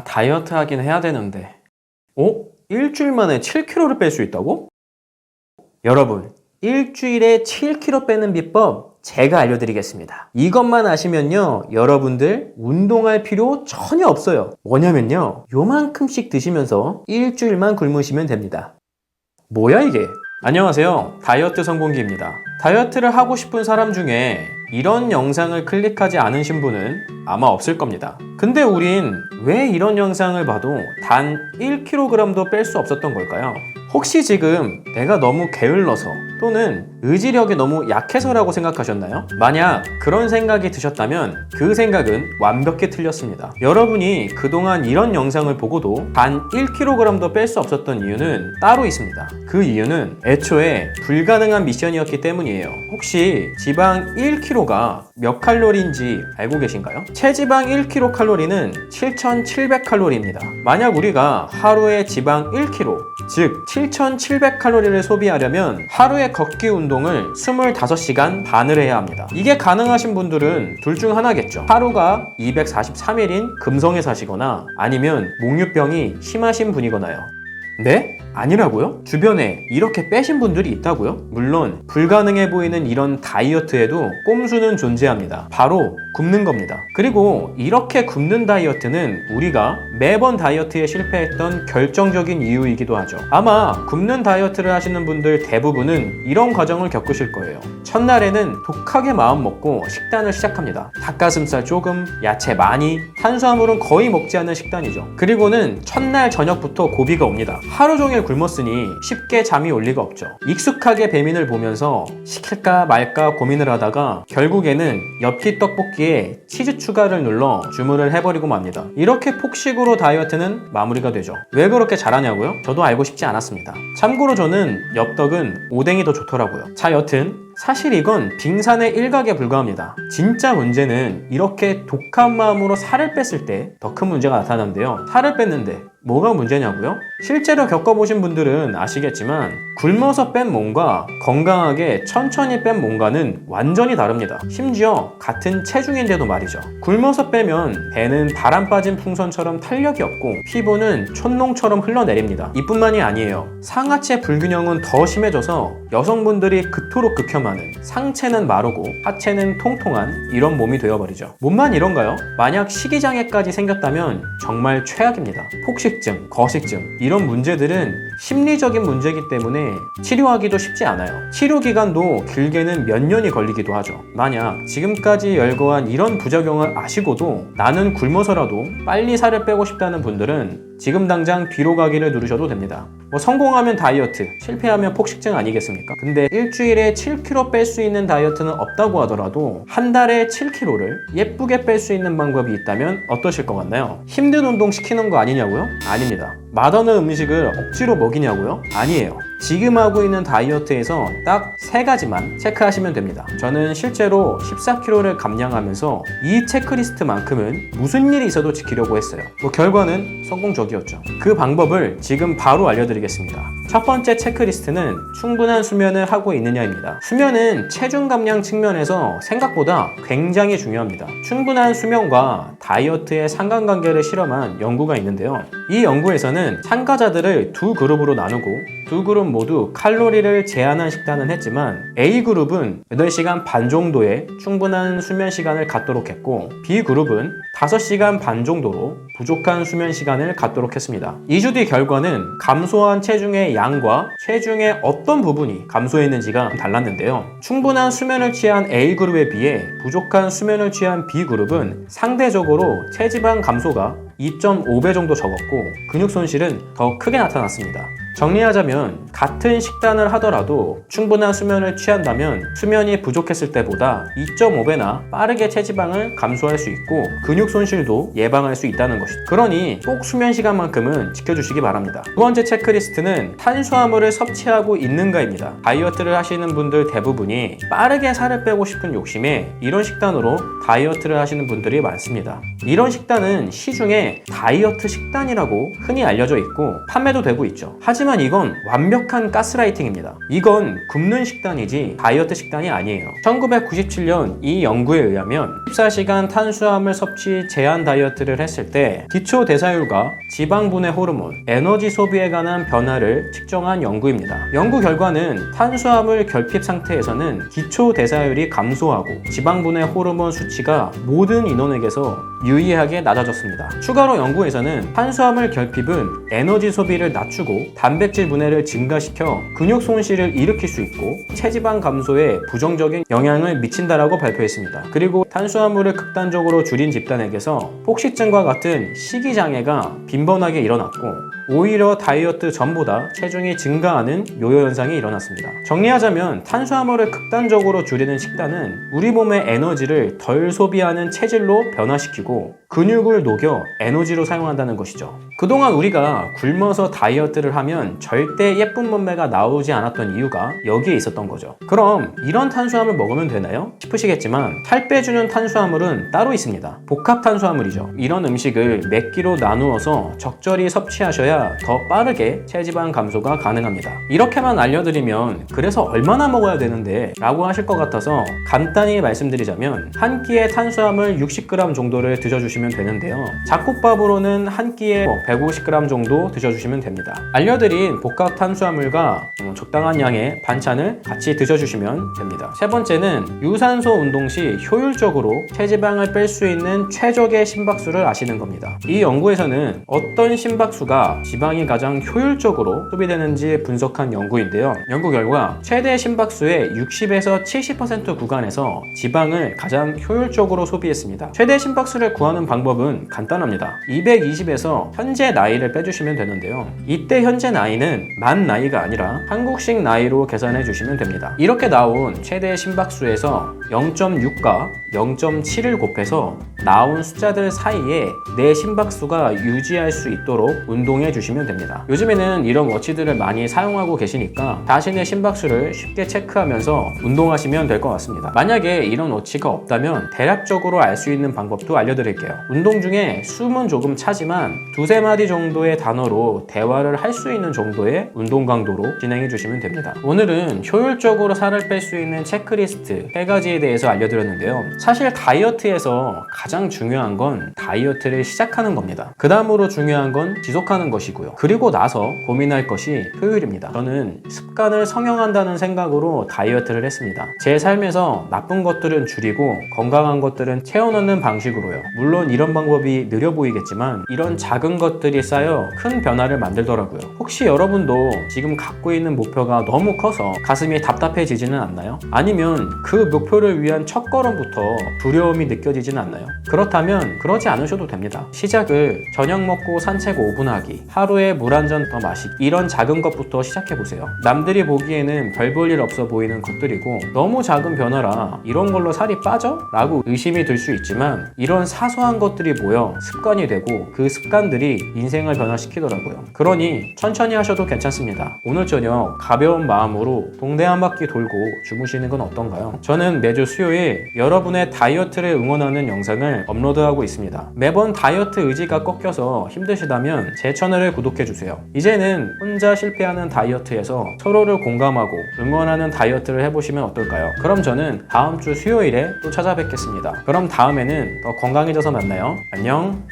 다이어트 하긴 해야 되는데. 일주일 만에 7kg를 뺄 수 있다고? 여러분, 일주일에 7kg 빼는 비법 제가 알려드리겠습니다. 이것만 아시면요, 여러분들 운동할 필요 전혀 없어요. 뭐냐면요, 요만큼씩 드시면서 일주일만 굶으시면 됩니다. 뭐야 이게? 안녕하세요, 다이어트 성공기입니다. 다이어트를 하고 싶은 사람 중에 이런 영상을 클릭하지 않으신 분은 아마 없을 겁니다. 근데 우린 왜 이런 영상을 봐도 단 1kg도 뺄 수 없었던 걸까요? 혹시 지금 내가 너무 게을러서 또는 의지력이 너무 약해서라고 생각하셨나요? 만약 그런 생각이 드셨다면 그 생각은 완벽히 틀렸습니다. 여러분이 그동안 이런 영상을 보고도 단 1kg도 뺄 수 없었던 이유는 따로 있습니다. 그 이유는 애초에 불가능한 미션이었기 때문이에요. 혹시 지방 1kg가 몇 칼로리인지 알고 계신가요? 체지방 1kcal는 7,700칼로리입니다. 만약 우리가 하루에 지방 1kg, 즉 7,700칼로리를 소비하려면 하루에 걷기 운동을 25시간 반을 해야 합니다. 이게 가능하신 분들은 둘 중 하나겠죠. 하루가 243일인 금성에 사시거나 아니면 목류병이 심하신 분이거나요. 네? 아니라고요? 주변에 이렇게 빼신 분들이 있다고요? 물론 불가능해 보이는 이런 다이어트에도 꼼수는 존재합니다. 바로 굶는 겁니다. 그리고 이렇게 굶는 다이어트는 우리가 매번 다이어트에 실패했던 결정적인 이유이기도 하죠. 아마 굶는 다이어트를 하시는 분들 대부분은 이런 과정을 겪으실 거예요. 첫날에는 독하게 마음 먹고 식단을 시작합니다. 닭가슴살 조금, 야채 많이, 탄수화물은 거의 먹지 않는 식단이죠. 그리고는 첫날 저녁부터 고비가 옵니다. 하루 종일 굶었으니 쉽게 잠이 올 리가 없죠. 익숙하게 배민을 보면서 시킬까 말까 고민을 하다가 결국에는 엽기 떡볶이에 치즈 추가를 눌러 주문을 해버리고 맙니다. 이렇게 폭식으로 다이어트는 마무리가 되죠. 왜 그렇게 잘하냐고요? 저도 알고 싶지 않았습니다. 참고로 저는 엽떡은 오뎅이 더 좋더라고요. 자, 여튼 사실 이건 빙산의 일각에 불과합니다. 진짜 문제는 이렇게 독한 마음으로 살을 뺐을 때 더 큰 문제가 나타나는데요. 살을 뺐는데 뭐가 문제냐고요? 실제로 겪어보신 분들은 아시겠지만 굶어서 뺀 몸과 건강하게 천천히 뺀 몸과는 완전히 다릅니다. 심지어 같은 체중인데도 말이죠. 굶어서 빼면 배는 바람 빠진 풍선처럼 탄력이 없고 피부는 촛농처럼 흘러내립니다. 이뿐만이 아니에요. 상하체 불균형은 더 심해져서 여성분들이 그토록 극혐하는 상체는 마르고 하체는 통통한 이런 몸이 되어버리죠. 몸만 이런가요? 만약 식이장애까지 생겼다면 정말 최악입니다. 폭식증, 거식증 이런 문제들은 심리적인 문제이기 때문에 치료하기도 쉽지 않아요. 치료 기간도 길게는 몇 년이 걸리기도 하죠. 만약 지금까지 열거한 이런 부작용을 아시고도 나는 굶어서라도 빨리 살을 빼고 싶다는 분들은 지금 당장 뒤로 가기를 누르셔도 됩니다. 성공하면 다이어트, 실패하면 폭식증 아니겠습니까? 근데 일주일에 7kg 뺄 수 있는 다이어트는 없다고 하더라도 한 달에 7kg를 예쁘게 뺄 수 있는 방법이 있다면 어떠실 것 같나요? 힘든 운동 시키는 거 아니냐고요? 아닙니다. 맛없는 음식을 억지로 먹이냐고요? 아니에요. 지금 하고 있는 다이어트에서 딱 3가지만 체크하시면 됩니다. 저는 실제로 14kg를 감량하면서 이 체크리스트만큼은 무슨 일이 있어도 지키려고 했어요. 결과는 성공적이었죠. 그 방법을 지금 바로 알려드리겠습니다. 첫 번째 체크리스트는 충분한 수면을 하고 있느냐입니다. 수면은 체중 감량 측면에서 생각보다 굉장히 중요합니다. 충분한 수면과 다이어트의 상관관계를 실험한 연구가 있는데요. 이 연구에서는 참가자들을 두 그룹으로 나누고 두 그룹 모두 칼로리를 제한한 식단은 했지만 A그룹은 8시간 반 정도의 충분한 수면 시간을 갖도록 했고 B그룹은 5시간 반 정도로 부족한 수면 시간을 갖도록 했습니다. 2주 뒤 결과는 감소한 체중의 양과 체중의 어떤 부분이 감소했는지가 달랐는데요. 충분한 수면을 취한 A그룹에 비해 부족한 수면을 취한 B그룹은 상대적으로 체지방 감소가 2.5배 정도 적었고 근육 손실은 더 크게 나타났습니다. 정리하자면 같은 식단을 하더라도 충분한 수면을 취한다면 수면이 부족했을 때보다 2.5배나 빠르게 체지방을 감소할 수 있고 근육 손실도 예방할 수 있다는 것이죠. 그러니 꼭 수면 시간만큼은 지켜주시기 바랍니다. 두 번째 체크리스트는 탄수화물을 섭취하고 있는가입니다. 다이어트를 하시는 분들 대부분이 빠르게 살을 빼고 싶은 욕심에 이런 식단으로 다이어트를 하시는 분들이 많습니다. 이런 식단은 시중에 다이어트 식단이라고 흔히 알려져 있고 판매도 되고 있죠. 하지만 하지만 이건 완벽한 가스라이팅입니다. 이건 굶는 식단이지 다이어트 식단이 아니에요. 1997년 이 연구에 의하면 14시간 탄수화물 섭취 제한 다이어트를 했을 때 기초 대사율과 지방 분해 호르몬, 에너지 소비에 관한 변화를 측정한 연구입니다. 연구 결과는 탄수화물 결핍 상태에서는 기초 대사율이 감소하고 지방 분해 호르몬 수치가 모든 인원에게서 유의하게 낮아졌습니다. 추가로 연구에서는 탄수화물 결핍은 에너지 소비를 낮추고 단백질 분해를 증가시켜 근육 손실을 일으킬 수 있고 체지방 감소에 부정적인 영향을 미친다라고 발표했습니다. 그리고 탄수화물을 극단적으로 줄인 집단에게서 폭식증과 같은 식이장애가 빈번하게 일어났고 오히려 다이어트 전보다 체중이 증가하는 요요 현상이 일어났습니다. 정리하자면 탄수화물을 극단적으로 줄이는 식단은 우리 몸의 에너지를 덜 소비하는 체질로 변화시키고 근육을 녹여 에너지로 사용한다는 것이죠. 그동안 우리가 굶어서 다이어트를 하면 절대 예쁜 몸매가 나오지 않았던 이유가 여기에 있었던 거죠. 그럼 이런 탄수화물 먹으면 되나요? 싶으시겠지만 살 빼주는 탄수화물은 따로 있습니다. 복합 탄수화물이죠. 이런 음식을 몇 끼로 나누어서 적절히 섭취하셔야 더 빠르게 체지방 감소가 가능합니다. 이렇게만 알려드리면 그래서 얼마나 먹어야 되는데 라고 하실 것 같아서 간단히 말씀드리자면 한 끼에 탄수화물 60g 정도를 드셔주시면 되는데요. 잡곡밥으로는 한 끼에 150g 정도 드셔주시면 됩니다. 알려드린 복합 탄수화물과 적당한 양의 반찬을 같이 드셔주시면 됩니다. 세 번째는 유산소 운동 시 효율적으로 체지방을 뺄 수 있는 최적의 심박수를 아시는 겁니다. 이 연구에서는 어떤 심박수가 지방이 가장 효율적으로 소비되는지 분석한 연구인데요. 연구 결과 최대 심박수의 60에서 70% 구간에서 지방을 가장 효율적으로 소비했습니다. 최대 심박수를 구하는 방법은 간단합니다. 220에서 현재 나이를 빼주시면 되는데요. 이때 현재 나이는 만 나이가 아니라 한국식 나이로 계산해 주시면 됩니다. 이렇게 나온 최대 심박수에서 0.6과 0.7을 곱해서 나온 숫자들 사이에 내 심박수가 유지할 수 있도록 운동해 주시면 됩니다. 요즘에는 이런 워치들을 많이 사용하고 계시니까 자신의 심박수를 쉽게 체크하면서 운동하시면 될 것 같습니다. 만약에 이런 워치가 없다면 대략적으로 알 수 있는 방법도 알려드릴게요. 운동 중에 숨은 조금 차지만 두세 마디 정도의 단어로 대화를 할 수 있는 정도의 운동 강도로 진행해 주시면 됩니다. 오늘은 효율적으로 살을 뺄 수 있는 체크리스트 3가지에 대해서 알려드렸는데요. 사실 다이어트에서 가장 중요한 건 다이어트를 시작하는 겁니다. 그 다음으로 중요한 건 지속하는 것이고요. 그리고 나서 고민할 것이 효율입니다. 저는 습관을 성형한다는 생각으로 다이어트를 했습니다. 제 삶에서 나쁜 것들은 줄이고 건강한 것들은 채워넣는 방식으로요. 물론 이런 방법이 느려 보이겠지만 이런 작은 것들이 쌓여 큰 변화를 만들더라고요. 혹시 여러분도 지금 갖고 있는 목표가 너무 커서 가슴이 답답해지지는 않나요? 아니면 그 목표를 위한 첫걸음부터 두려움이 느껴지진 않나요? 그렇다면 그러지 않으셔도 됩니다. 시작을 저녁 먹고 산책 5분 하기, 하루에 물 한 잔 더 마시기, 이런 작은 것부터 시작해보세요. 남들이 보기에는 별 볼 일 없어 보이는 것들이고 너무 작은 변화라 이런 걸로 살이 빠져? 라고 의심이 들 수 있지만 이런 사소한 것들이 모여 습관이 되고 그 습관들이 인생을 변화시키더라고요. 그러니 천천히 하셔도 괜찮습니다. 오늘 저녁 가벼운 마음으로 동네 한 바퀴 돌고 주무시는 건 어떤가요? 저는 매주 수요일 여러분의 다이어트를 응원하는 영상을 업로드하고 있습니다. 매번 다이어트 의지가 꺾여서 힘드시다면 제 채널을 구독해주세요. 이제는 혼자 실패하는 다이어트에서 서로를 공감하고 응원하는 다이어트를 해보시면 어떨까요? 그럼 저는 다음 주 수요일에 또 찾아뵙겠습니다. 그럼 다음에는 더 건강해져서 만나요. 안녕.